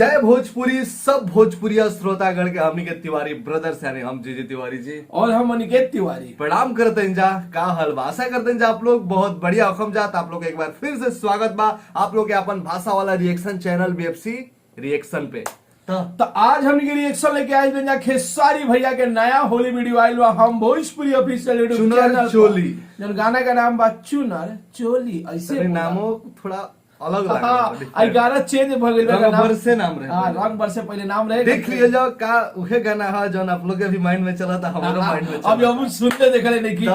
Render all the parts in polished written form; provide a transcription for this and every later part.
जय भोजपुरी सब भोजपुरिया श्रोतागण के हमनी के तिवारी ब्रदर्स यानी हम जी तिवारी जी और हम अनिकेत तिवारी प्रणाम करते हैं जा का हलवा आशा करते हैं जा आप लोग बहुत बढ़िया हुकम जात आप लोग एक बार फिर से स्वागत बा आप लोग के अपन भाषा वाला रिएक्शन चैनल बीएफसी रिएक्शन पे तो आज हम रिएक्शन लेके आए थे खेसारी भैया के नया होली वीडियो आयल बा हम भोजपुरी ऑफिशियल यूट्यूब चुनर चैनल चोली जो गाना का नाम बा चुनर चोली ऐसे नामों थोड़ा अलग आई गाना चेंज भ गेल बा रंग से नाम रहे हां रंग बर से पहले नाम रहे देख लियो जाओ का उहे गाना है जो आप लोग के भी माइंड में चला था हमारे माइंड में अब हम सुनते देखले नहीं की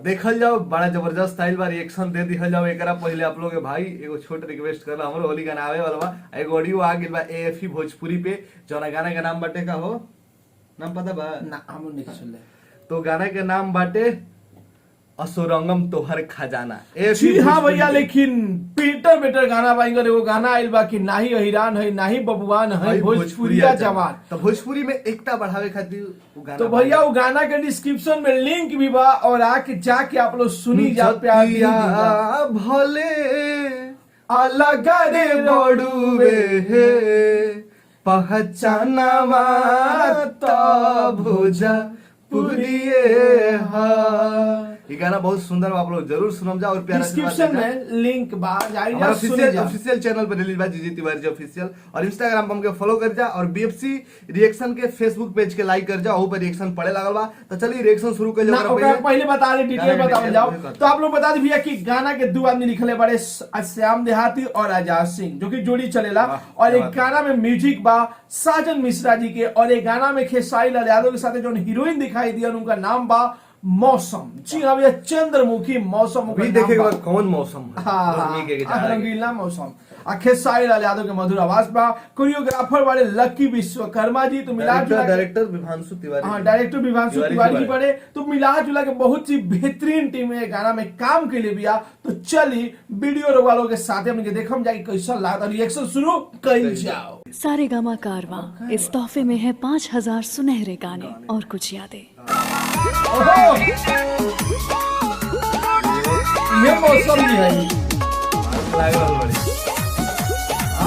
देखल जाओ बड़ा जबरदस्त स्टाइल बा रिएक्शन दे दिहल जाओ एकरा पहले आप लोग के भाई एगो छोट रिक्वेस्ट करला हमरो होली गाना आवे वाला बा एगो ऑडियो आ गेल बा एएफई भोजपुरी पे जोना गाना के नाम बाटे का हो नाम पता बा ना हम नहीं सुनले तो गाना के नाम बाटे असुरंगम तोहर खजाना जी हाँ भैया लेकिन पीटर बेटर गाना पाएंगे वो गाना आइल बा कि नाही हिरान है नाही बबुआन है भोजपुरिया जवान तो भोजपुरी में एकता बढ़ावे खातिर वो गाना तो भैया वो गाना के डिस्क्रिप्शन में लिंक भी बा और आके जाके आप लोग सुनी जा प्यार भले अलग रे रोडुवे हे पहचानवा तो भोजा पुरिये हा ये गाना बहुत सुंदर आप लोग जरूर सुनम जा और प्यारा डिस्क्रिप्शन में लिंक बा जाइए सुनी जा ऑफिशियल चैनल पर रिलीज बा जी तिवारी जी ऑफिशियल और इंस्टाग्राम पर हमके फॉलो कर जा और बीएफसी रिएक्शन के फेसबुक पेज के लाइक कर जा ओ पर रिएक्शन पड़े लागल बा तो चलिए रिएक्शन शुरू कर जाओ पहले बता दे डिटेल बताओ जाओ तो आप लोग बता दे भैया कि गाना के दो आदमी लिखले बड़े श्याम देहाती और आजाद सिंह जो कि जोड़ी चलेला और एक गाना में म्यूजिक बा साजन मिश्रा जी के और एक गाना में खेसारी लाल यादव के साथ जो हीरोइन दिखाई दिया उनका नाम बा मौसम जी हाँ भैया चंद्रमुखी मौसम भी देखेगा कौन मौसम है हाँ रंगीला मौसम खेसारी लाल यादव के मधुर आवाज बा कोरियोग्राफर वाले लकी विश्वकर्मा जी तो मिला डायरेक्टर विभांशु तिवारी हाँ डायरेक्टर विभांशु तिवारी पड़े तो मिला जुला के बहुत ही बेहतरीन टीम है गाना में काम के लिए भी तो चली वीडियो वालों के साथ हम देखम जाए कैसा लगा रिएक्शन शुरू कर जाओ सारेगामा कारवां इस तोहफे में है 5000 सुनहरे गाने और कुछ यादें। ये मौसम भी है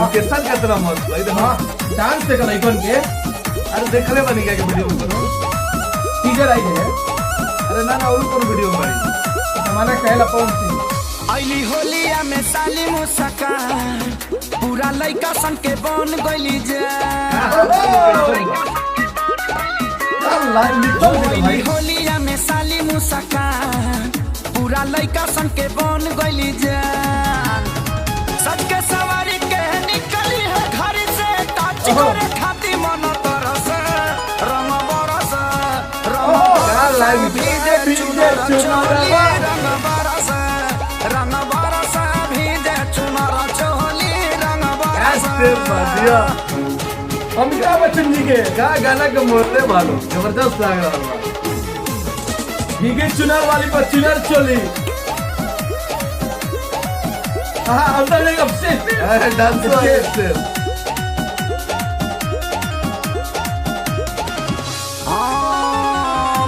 लोकेशन कितना मस्त भाई हां डांस देखल आइकन के अरे देखले बनी क्या के वीडियो में टीजर आई है अरे ना और कौन वीडियो में हमारा कहला कौन सी आइली होलिया में साली मुसका पूरा लइका सन के बन गइली जा होलिया में साली मुसका पूरा लइका सन के बन गइली जा सबके सवारी के निकली है घर से टच करे खाती मन तरस रंग बरस रंग भीजे चुनर रंग बरस भीजे चुनर चोली रंग बरस अमिताभ बच्चन जी के क्या गाना का मोड़ने वालों जबरदस्त लग रहा है भीगे चुनार वाली पर चुनर चोली हाँ अंदर लेगा डांस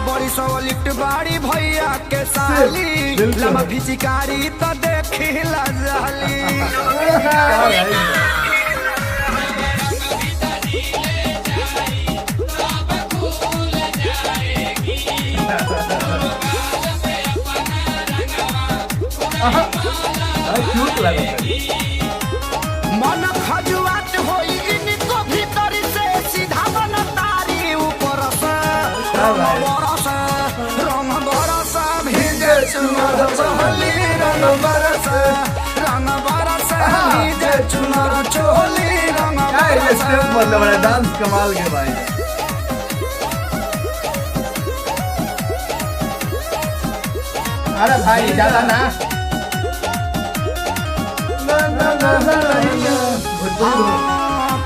बड़ी सो लिफ्ट बाड़ी भैया के साली लम्बा भिचिकारी तो देखी ला जाली क्यूट लगा मन खजुआत होई इनको भीतर से सीधा बन तारी ऊपर से रंग बरस भीजे चुनर चोली रंग बरस भीजे चुनर चोली रंग बरस मतलब डांस कमाल के भाई अरे भाई ज्यादा ना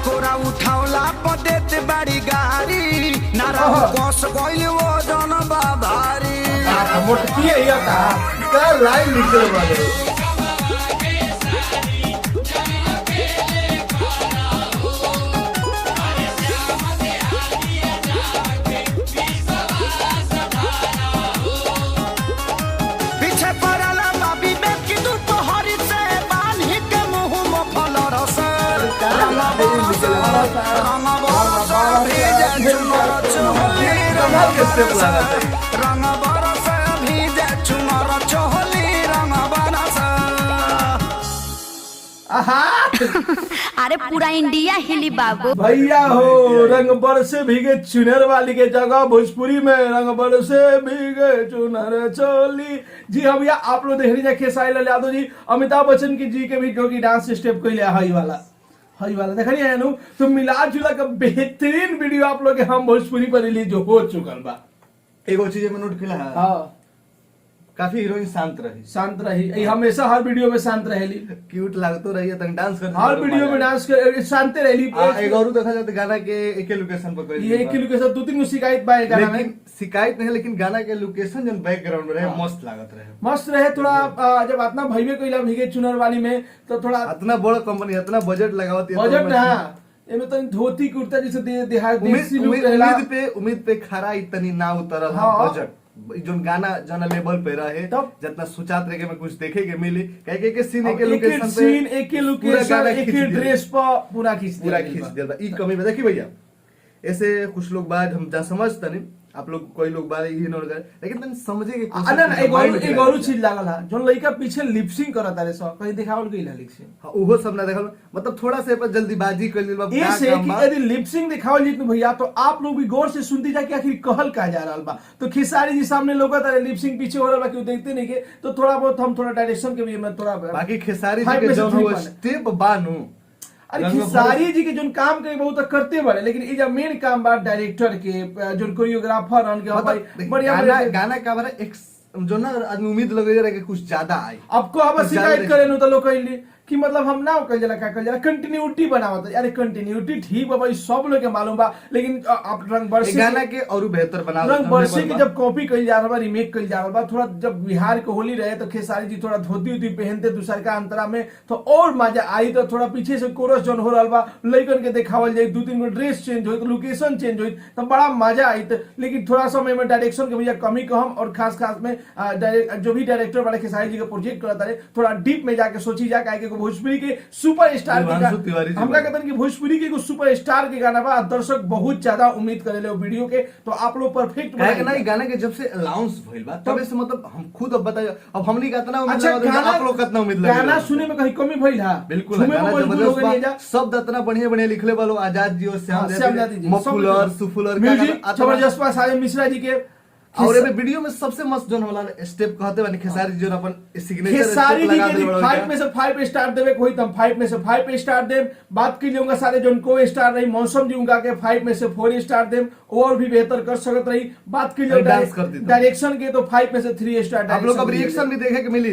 कोरा उठावला पदेत बाड़ी गाड़ी नारा बस गइल वो जन बाभारी मोटकी है ये का लाइन लिखले वाले पीछे पड़ला बाबी में कि तू तो हरी से बांधी के मुंह में फल रस रंग बरसे भीजे चुनर चोली रंग स्टेप बरसे लगा था। रंग बरसे भीजे चुनर चोली रंग बरसे आहा अरे पूरा इंडिया हिली बाबू। भैया हो रंग बरसे भीगे चुनर वाली के जगह भोजपुरी में रंग बरसे भीगे चुनर चोली। जी हाँ भैया, आप लोग देख लीजिए खेसारी लाल यादव जी, अमिताभ बच्चन की जी के भी जो की डांस स्टेप को लिया हई वाला देख रही है नु। तो मिला जुला का बेहतरीन वीडियो आप लोग के हम भोजपुरी पर रिलीज हो चुकल बा। एगो चीज में नोट किया है, हाँ काफी हीरोइन शांत रही, ये हमेशा हर वीडियो में शांत रहेली, क्यूट लागतो रही है, तन डांस करती हर वीडियो में डांस कर शांत रहेली। एक और देखा जाता गाना के एक लोकेशन पर कोई ये एक लोकेशन 2-3 शिकायत बा ये गाना में, लेकिन शिकायत नहीं, लेकिन गाना के लोकेशन जन बैकग्राउंड रहे मस्त लागत रहे, मस्त रहे। थोड़ा जब इतना भैया कोई भीगे चुनर वाली में तो थोड़ा इतना बड़ा कंपनी इतना बजट लगावती है, बजट ना एमे तो धोती कुर्ता जैसे देहाती लुक रहेला। उम्मीद पे खरा इतनी ना उतरल हाँ। बजट जोन गाना जना लेवल पे रहे, तब जितना सोचात रहे के में कुछ देखे के मिली, कहे के सीन एक के लोकेशन पे सीन एक लोकेशन एक ड्रेस पर पूरा खींच दिया ई कमी में देखी भैया। ऐसे कुछ लोग बात हम जा समझता नहीं, आप लोग कोई लोग बात इग्नोर करे, लेकिन तन समझे के एक और चीज लागल है जोन लड़का पीछे लिपसिंग करत रहे सब कहीं दिखावल गइल है लिपसिंग। हां ओहो सब ना देखल, मतलब थोड़ा सा पर जल्दीबाजी कर लेल बा। ऐसे कि यदि लिपसिंग दिखावल जित भैया तो आप लोग भी गौर से सुनती जा कि आखिर कहल का जा रहल बा। तो खेसारी जी सामने लोगत रहे लिपसिंग पीछे हो रहल बा, क्यों देखते नहीं के, तो थोड़ा बहुत हम थोड़ा डायरेक्शन के भी मैं थोड़ा बाकी खेसारी जी के जो वो स्टेप बानू, अरे खेसारी जी के जो काम करे बहुत करते बड़े, लेकिन ये जब मेन काम बा डायरेक्टर के जो कोरियोग्राफर उनके भाई बढ़िया गाना का बारे एक जो ना आदमी उम्मीद लगे रहे कि कुछ ज्यादा आए। आपको अब शिकायत करे नु तो लोग कहली कि मतलब हम ना कल जला का कल जला कंटिन्यूटी बनावत। अरे कंटिन्यूटी ठीक बा भाई, सब लोग के मालूम बा, लेकिन आप रंग बरसे गाना के और बेहतर बना रंग बरसे के जब कॉपी कइल जा रहा बा, रीमेक कइल जा रहा बा, थोड़ा जब बिहार के होली रहे तो खेसारी जी थोड़ा धोती उती पहनते दूसर का अंतरा में तो और मजा आई। तो थोड़ा पीछे से कोरस जोन हो रहल बा लइकन के देखावल जाई, 2-3 गो ड्रेस चेंज होई, लोकेशन चेंज होई, तो बड़ा मजा आई। लेकिन थोड़ा समय में डायरेक्शन के भैया कमी कहम, और खास में जो भी डायरेक्टर वाले खेसारी जी का प्रोजेक्ट करता रहे थोड़ा डीप में जाके सोची जा के भोजपुरी के सुपरस्टार के हमरा कहते हैं कि भोजपुरी के सुपरस्टार के गाना बा, दर्शक बहुत ज्यादा उम्मीद करेले वीडियो के, तो आप लोग परफेक्ट नहीं गाना के जब से अनाउंस भइल बा तब से मतलब हम खुद अब बताइए अब हमनी का इतना उम्मीद लगा, आप लोग कितना उम्मीद लगा, गाना सुने में कहीं कमी भइल है बिल्कुल गाना जबरदस्त, शब्द इतना बढ़िया बढ़िया लिखले बालो, आजाद जी और श्याम जी, मफुलर सुफुलर म्यूजिक जबरदस्त बा साजन मिश्रा जी के। और ये वीडियो में सबसे मस्त जोन वाला स्टेप कहते बानी खेसारी जी अपन सिग्नेचर खेसारी जी के 5 में से 5 स्टार देवे कोई तो हम 5 में से 5 स्टार देम। बात की जाऊंगा सारे जोन को स्टार रही मौसम जी उनका के 5 में से 4 स्टार देम, और भी बेहतर कर सकत रही। बात की जाऊंगा डायरेक्शन के तो 5 में से 3 स्टार। आप लोग अब रिएक्शन भी देखे के मिली,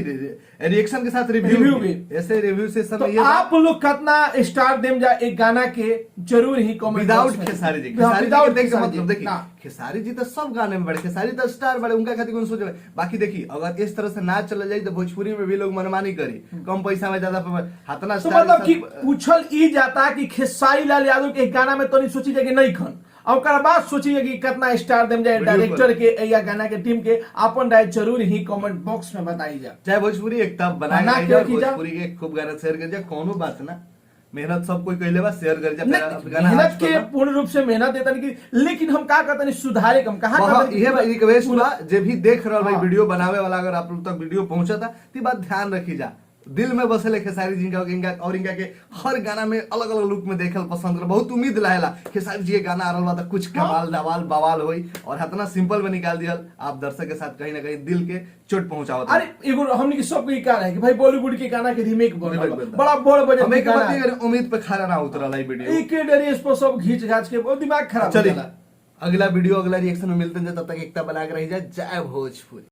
रिएक्शन के साथ रिव्यू भी, ऐसे रिव्यू सेशन तो आप लोग कितना स्टार देम जा एक गाना के जरूर ही कमेंट विदाउट खेसारी जी, खेसारी जी देख के मतलब देखिए खेसारी जी तो सब गाने में बड़े, खेसारी तो स्टार बड़े, उनका खातिर कौन सोच रहे। बाकी देखिए अगर इस तरह से ना चला जाए तो भोजपुरी में भी लोग मनमानी करी, कम पैसा में ज्यादा हाथना तो मतलब कि पूछल ई जाता कि खेसारी लाल यादव के गाना में तो नहीं सोची जाए कि नहीं खन, और ओकर बाद सोचिए कि कितना स्टार देम जाए डायरेक्टर के या गाना के टीम के, अपन राय जरूर ही कमेंट बॉक्स में बताई जा। चाहे भोजपुरी एक तब बना के भोजपुरी के खूब गाना शेयर कर जा, कोनो बात ना, मेहनत सब कोई कहले बा शेयर कर जा, मेहनत के पूर्ण रूप से मेहनत देता नहीं, लेकिन हम का कहते नहीं सुधारे कम कहां ये रिक्वेस्ट बा जे भी देख रहल भाई वीडियो बनावे वाला, अगर आप लोग तक वीडियो पहुंचता ती बात ध्यान रखी जा, दिल में बसेले खेसारी जी का और इनका के हर गाना में अलग अलग लुक में देखल पसंद कर, बहुत उम्मीद रहेला खेसारी जी के गाना आ रहल बा तो कुछ कमाल दवाल बवाल होई, और इतना सिंपल में निकाल दिया आप दर्शक के साथ कहीं ना कहीं दिल के चोट पहुंचावत। अरे एगो हमनी के सब के का है कि भाई बॉलीवुड के गाना के रीमेक बड़ा बड़ा बजट में गाना, उम्मीद पे खरा ना उतरल है वीडियो, एक के ड्रेस पर सब घींच घाच के बहुत दिमाग खराब। चलिए अगला वीडियो अगला रिएक्शन में मिलते हैं, तब तक एकता बना के रही जाए। जय भोजपुरी।